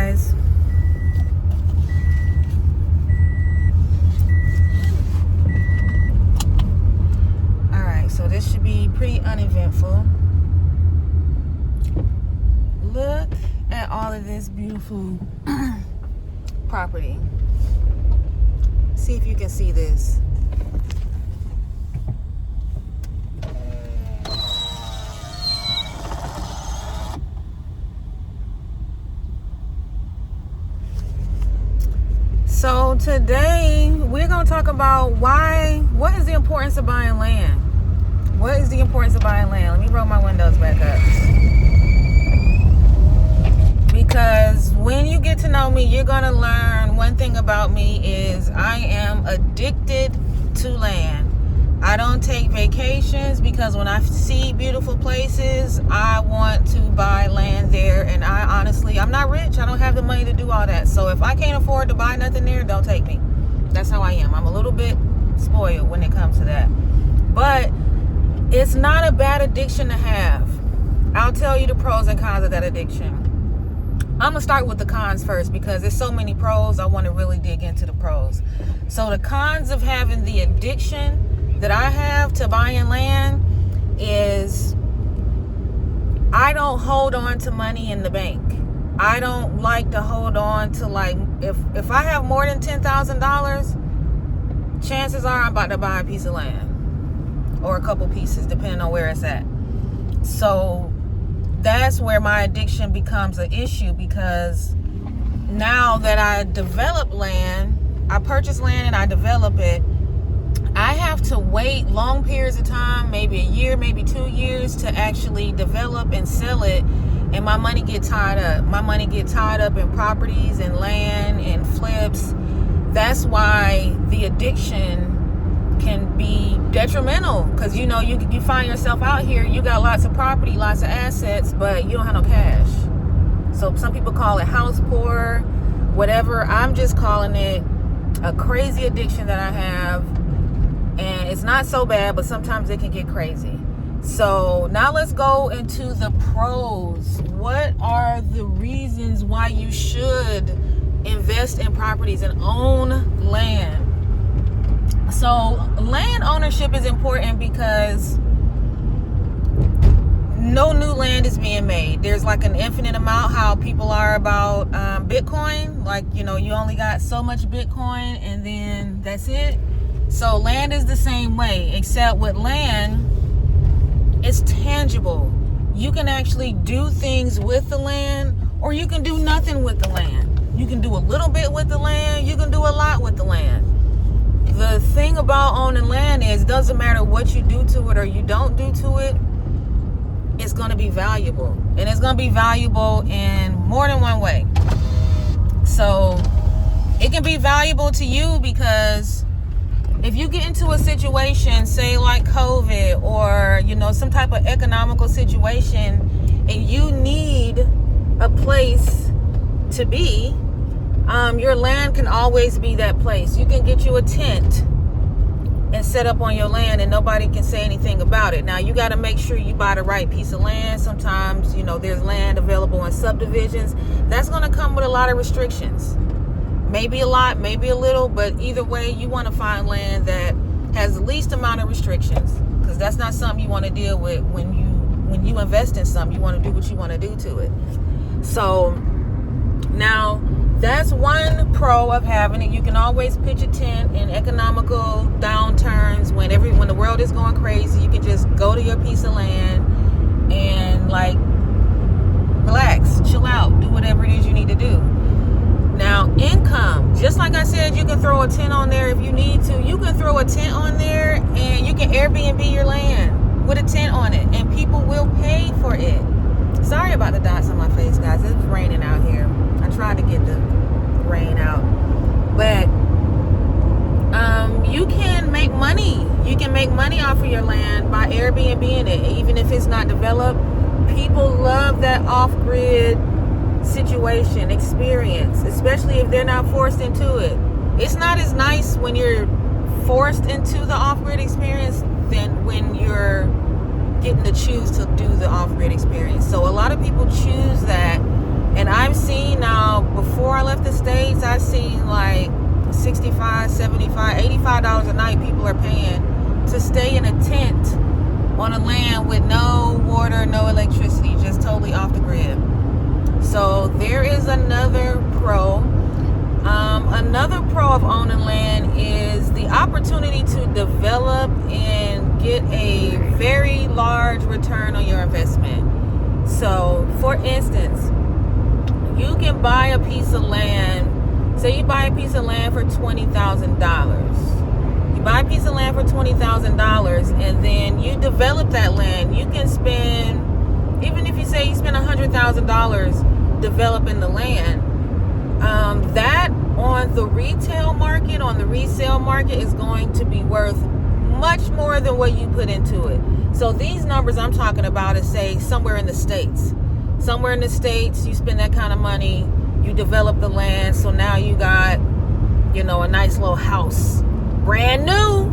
guys. Alright, so this should be pretty uneventful. Look at all of this beautiful property. See if you can see this. So today we're going to talk about what is the importance of buying land? What is the importance of buying land? Let me roll my windows back up. Because when you get to know me, you're going to learn one thing about me is I am addicted to land. I don't take vacations because when I see beautiful places, I want to buy land there. And I'm not rich. I don't have the money to do all that. So if I can't afford to buy nothing there, don't take me. That's how I am. I'm a little bit spoiled when it comes to that. But it's not a bad addiction to have. I'll tell you the pros and cons of that addiction. I'm going to start with the cons first because there's so many pros. I want to really dig into the pros. So the cons of having the addiction that I have to buying land is I don't hold on to money in the bank. I don't like to hold on to, like, if I have more than $10,000, chances are I'm about to buy a piece of land or a couple pieces depending on where it's at. So that's where my addiction becomes an issue, because now that I develop land, I purchase land and I develop it, I have to wait long periods of time, maybe a year, maybe 2 years, to actually develop and sell it, and my money get tied up. My money get tied up in properties and land and flips. That's why the addiction can be detrimental, because you find yourself out here, you got lots of property, lots of assets, but you don't have no cash. So some people call it house poor, whatever. I'm just calling it a crazy addiction that I have. And it's not so bad, but sometimes it can get crazy. So now let's go into the pros. What are the reasons why you should invest in properties and own land? So land ownership is important because no new land is being made. There's like an infinite amount, how people are about Bitcoin. Like, you only got so much Bitcoin and then that's it. So land is the same way, except with land, it's tangible. You can actually do things with the land, or you can do nothing with the land. You can do a little bit with the land. You can do a lot with the land. The thing about owning land is it doesn't matter what you do to it or you don't do to it, it's going to be valuable. And it's going to be valuable in more than one way. So it can be valuable to you because if you get into a situation, say like COVID or, some type of economical situation, and you need a place to be, your land can always be that place. You can get you a tent and set up on your land and nobody can say anything about it. Now, you got to make sure you buy the right piece of land. Sometimes, there's land available in subdivisions. That's going to come with a lot of restrictions. Maybe a lot, maybe a little, but either way, you want to find land that has the least amount of restrictions, because that's not something you want to deal with when you invest in something. You want to do what you want to do to it. So now that's one pro of having it. You can always pitch a tent in economical downturns when the world is going crazy. You can just go to your piece of land and like relax, chill out, do whatever it is you need to do. Now, income, just like I said, you can throw a tent on there if you need to. You can throw a tent on there and you can Airbnb your land with a tent on it, and people will pay for it. Sorry about the dots on my face, guys. It's raining out here. I tried to get the rain out. But you can make money. You can make money off of your land by Airbnb-ing it, even if it's not developed. People love that off-grid situation, experience, especially if they're not forced into it. It's not as nice when you're forced into the off-grid experience than when you're getting to choose to do the off-grid experience. So a lot of people choose that, and I've seen now people are paying to stay in a tent on a land with no water, no electricity, just totally off the grid. So there is another pro. Another pro of owning land is the opportunity to develop and get a very large return on your investment. So, for instance, you can buy a piece of land. Say you buy a piece of land for $20,000. You buy a piece of land for $20,000, and then you develop that land. You can spend, even if you say you spend $100,000 developing the land, that on the retail market, on the resale market, is going to be worth much more than what you put into it. So these numbers I'm talking about is, say, somewhere in the States. Somewhere in the States, you spend that kind of money, you develop the land, so now you got, a nice little house. Brand new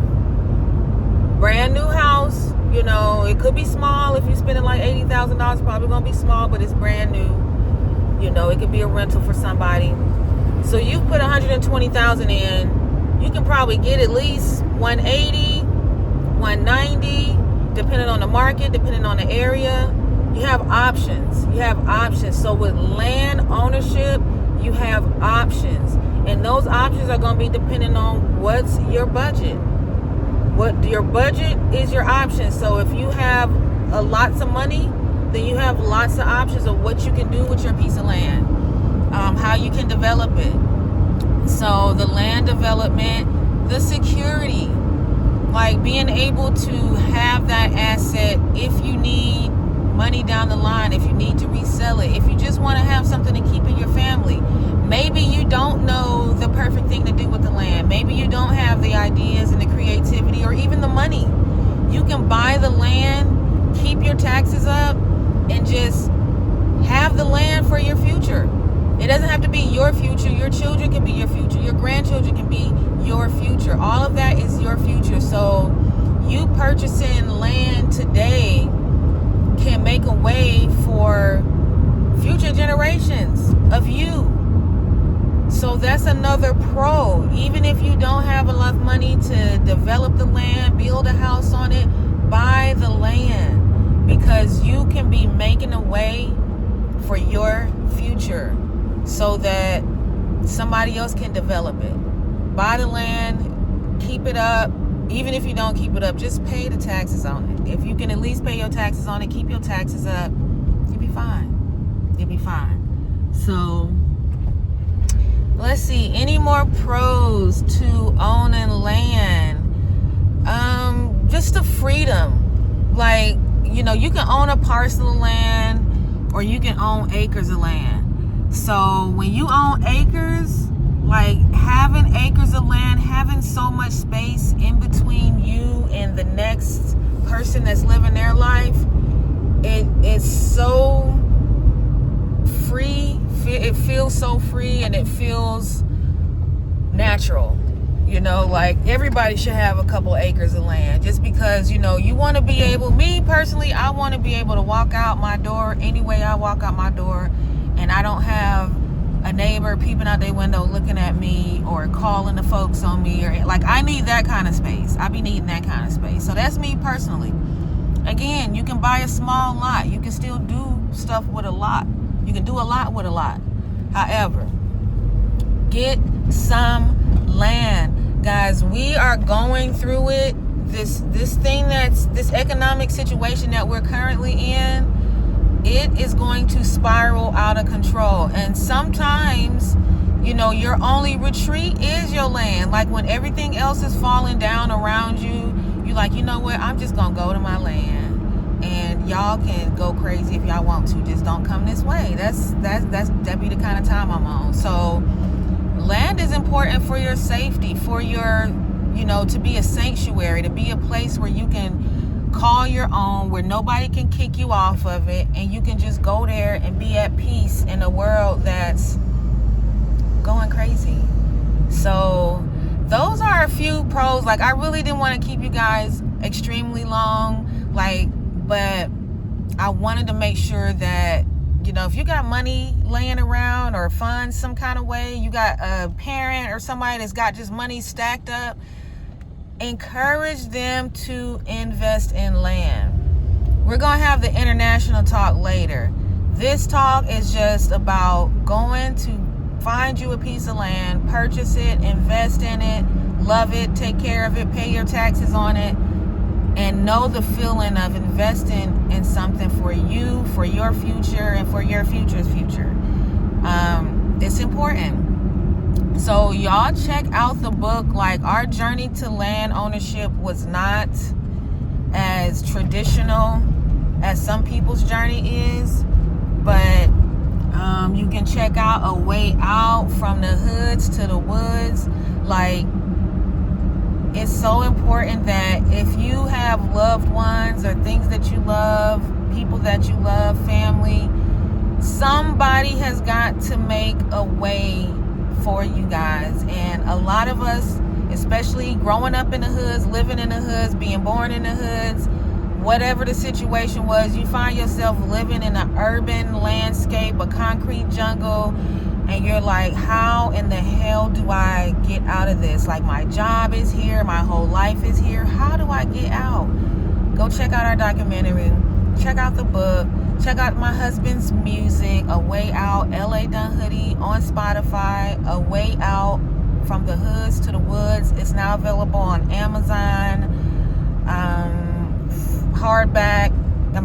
house. It could be small. If you're spending like $80,000, probably going to be small, but it's brand new. It could be a rental for somebody. So you put $120,000 in, you can probably get at least $180,000, $190,000, depending on the market, depending on the area. You have options. So with land ownership, you have options. And those options are going to be depending on what's your budget. What your budget is your option. So if you have lots of money, then you have lots of options of what you can do with your piece of land. How you can develop it. So the land development, the security, like being able to have that asset if you need money down the line, if you need to resell it, if you just want to have something to keep in your family. Maybe you don't know the perfect thing to do with the land. Maybe you don't have the ideas and the creativity or even the money. You can buy the land, keep your taxes up, and just have the land for your future. It doesn't have to be your future. Your children can be your future. Your grandchildren can be your future. All of that is your future. So you purchasing land today can make a way for future generations of you. So that's another pro. Even if you don't have enough money to develop the land, build a house on it, buy the land, because you can be making a way for your future so that somebody else can develop it. Buy the land, keep it up. Even if you don't keep it up, just pay the taxes on it. If you can at least pay your taxes on it, keep your taxes up, you'll be fine. So let's see, any more pros to owning land? Just the freedom. Like, you can own a parcel of land, or you can own acres of land. So when you own acres, like having acres of land, having so much space in between you and the next person that's living their life, it's so free. It feels so free, and it feels natural. Like everybody should have a couple acres of land, just because, you want to be able, me personally, I want to be able to walk out my door any way I walk out my door, and I don't have a neighbor peeping out their window looking at me or calling the folks on me, or like, I need that kind of space. I be needing that kind of space. So that's me personally. Again, you can buy a small lot. You can still do stuff with a lot. You can do a lot with a lot. However, get some land. Guys, we are going through it. This economic situation that we're currently in, it is going to spiral out of control. And sometimes, your only retreat is your land. Like when everything else is falling down around you, you're like, you know what? I'm just going to go to my land. And y'all can go crazy if y'all want to. Just don't come this way. That'd be the kind of time I'm on. So land is important for your safety, for your, to be a sanctuary, to be a place where you can call your own, where nobody can kick you off of it, and you can just go there and be at peace in a world that's going crazy. So those are a few pros. Like, I really didn't want to keep you guys extremely long, but I wanted to make sure that, if you got money laying around or funds some kind of way, you got a parent or somebody that's got just money stacked up, encourage them to invest in land. We're going to have the international talk later. This talk is just about going to find you a piece of land, purchase it, invest in it, love it, take care of it, pay your taxes on it, and know the feeling of investing in something for you, for your future, and for your future's future. It's important. So y'all check out the book. Like, our journey to land ownership was not as traditional as some people's journey is, but you can check out A Way Out from the Hoods to the Woods. Like, it's so important that if you have loved ones or things that you love, people that you love, family, somebody has got to make a way for you guys. And a lot of us, especially growing up in the hoods, living in the hoods, being born in the hoods, whatever the situation was, you find yourself living in an urban landscape, a concrete jungle, and you're like, how in the hell do I get out of this? Like, my job is here, my whole life is here. How do I get out? Go check out our documentary. Check out the book. Check out my husband's music, A Way Out, LA Dun Hoodie on Spotify. A Way Out from the Hoods to the Woods. It's now available on Amazon.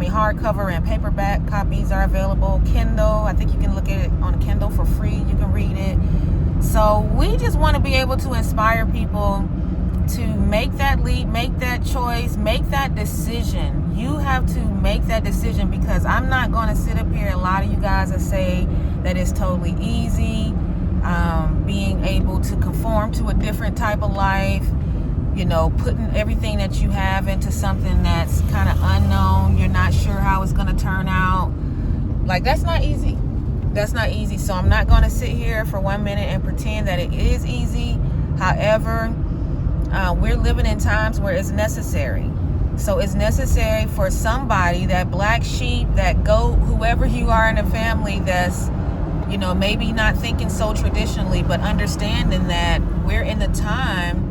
Hardcover and paperback copies are available. Kindle, I think you can look at it on Kindle for free. You can read it. So we just want to be able to inspire people to make that leap, make that choice, make that decision. You have to make that decision, because I'm not going to sit up here, a lot of you guys, and say that it's totally easy, being able to conform to a different type of life, you know, putting everything that you have into something that's kind of unknown. You're not sure how it's going to turn out. Like, that's not easy. That's not easy. So I'm not going to sit here for 1 minute and pretend that it is easy. However, we're living in times where it's necessary. So it's necessary for somebody, that black sheep, that goat, whoever you are in the family, that's, you know, maybe not thinking so traditionally, but understanding that we're in the time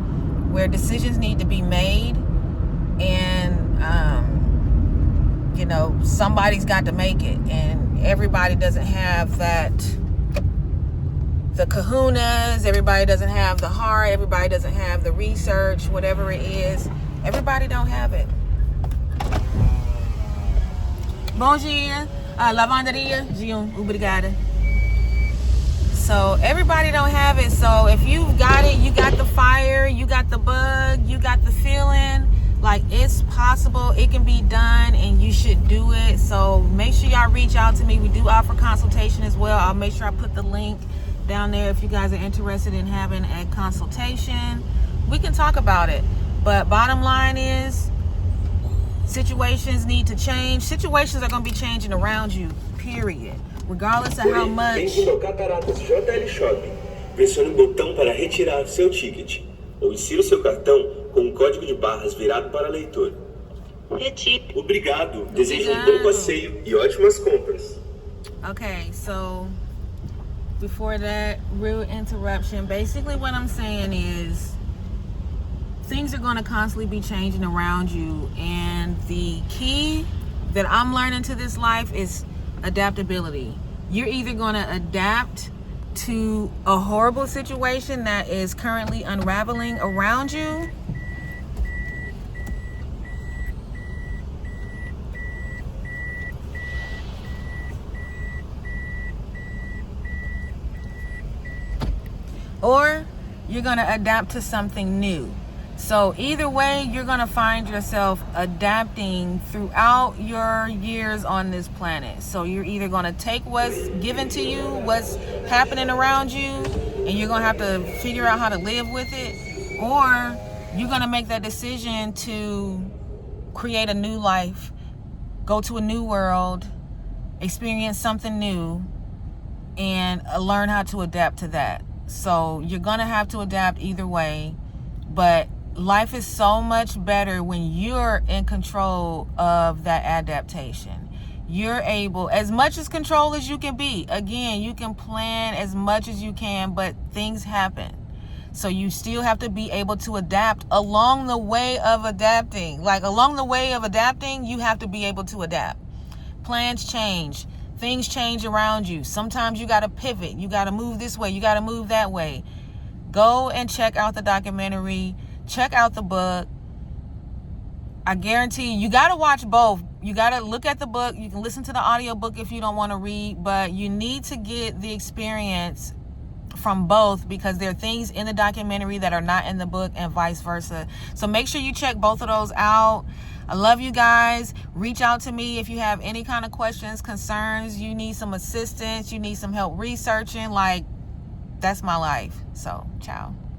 where decisions need to be made, and you know, somebody's got to make it, and everybody doesn't have the kahunas, everybody doesn't have the heart, everybody doesn't have the research, whatever it is, everybody don't have it. Bom dia, lavanderia, obrigada. So everybody don't have it. So if you've got it, you got the fire, you got the bug, you got the feeling, like, it's possible, it can be done, and you should do it. So make sure y'all reach out to me. We do offer consultation as well. I'll make sure I put the link down there if you guys are interested in having a consultation. We can talk about it. But bottom line is, situations need to change. Situations are going to be changing around you, period. Regardless of how much. Bem-vindo ao Cataratas JL Shopping. Pressione o botão para retirar seu ticket, ou insira o seu cartão com um código de barras virado para leitor. Retire. Obrigado. Desejo um bom passeio e ótimas compras. Okay, so before that rude interruption, basically what I'm saying is, things are going to constantly be changing around you, and the key that I'm learning to this life is adaptability. You're either going to adapt to a horrible situation that is currently unraveling around you, or you're going to adapt to something new. So either way, you're going to find yourself adapting throughout your years on this planet. So you're either going to take what's given to you, what's happening around you, and you're going to have to figure out how to live with it, or you're going to make that decision to create a new life, go to a new world, experience something new, and learn how to adapt to that. So you're going to have to adapt either way, but life is so much better when you're in control of that adaptation. You're able, as much as control as you can be. Again, you can plan as much as you can, but things happen. So you still have to be able to adapt along the way of adapting. Like along the way of adapting, you have to be able to adapt. Plans change. Things change around you. Sometimes you got to pivot. You got to move this way. You got to move that way. Go and check out the documentary. Check out the book. I guarantee you got to watch both. You got to look at the book. You can listen to the audiobook if you don't want to read, but you need to get the experience from both, because there are things in the documentary that are not in the book and vice versa. So make sure you check both of those out. I love you guys. Reach out to me if you have any kind of questions, concerns, you need some assistance, you need some help researching. Like, that's my life. So, ciao.